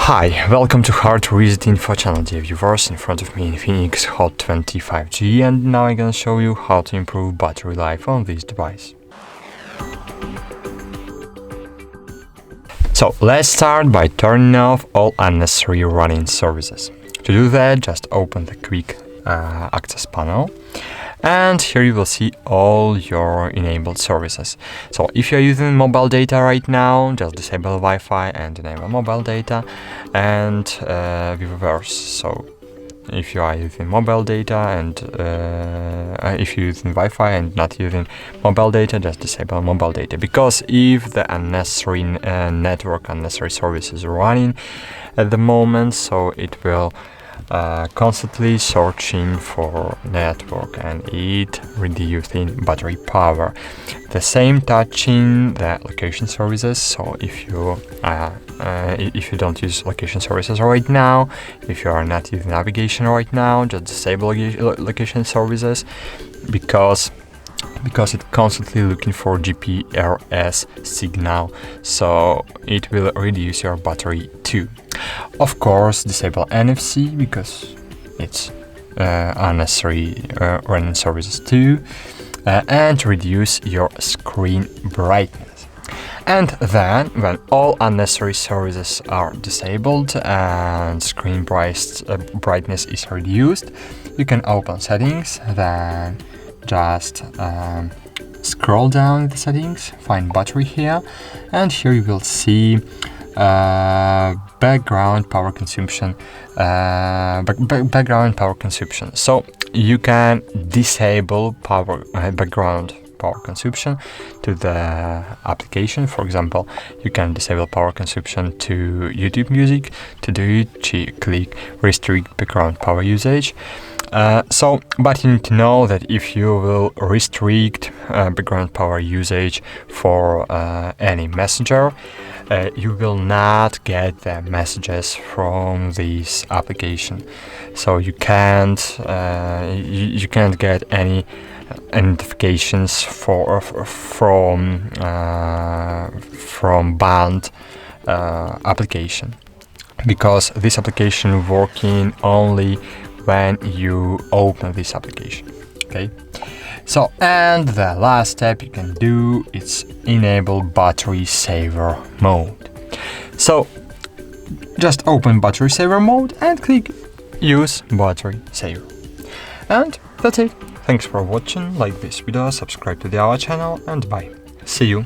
Hi, welcome to HardReset.Info channel, dear viewers. In front of me INFINIX Hot 25G, and now I'm gonna show you how to improve battery life on this device. So let's start by turning off all unnecessary running services. To do that, just open the quick access panel, and here you will see all your enabled services. So if you're using mobile data right now, just disable Wi-Fi and enable mobile data, and reverse. So if you are using mobile data and if you're using Wi-Fi and not using mobile data, just disable mobile data, because if the unnecessary unnecessary services are running at the moment, so it will constantly searching for network and it reducing battery power. The same touching the location services. So if you don't use location services right now, if you are not using navigation right now, just disable location services, because it's constantly looking for GPRS signal, so it will reduce your battery too. Of course, disable NFC because it's unnecessary running services too, and reduce your screen brightness. And then, when all unnecessary services are disabled and screen brightness is reduced, you can open settings, then just scroll down the settings, find battery here, and here you will see background power consumption. Background power consumption. So you can disable background power consumption to the application. For example, you can disable power consumption to YouTube Music. To do it, click restrict background power usage. But you need to know that if you will restrict background power usage for any messenger, you will not get the messages from this application. So you can't get any notifications from banned application, because this application working only when you open this application. Okay, so and the last step you can do is enable battery saver mode. So just open battery saver mode and click use battery saver, and that's it. Thanks for watching. Like this video, subscribe to our channel, and bye. See you.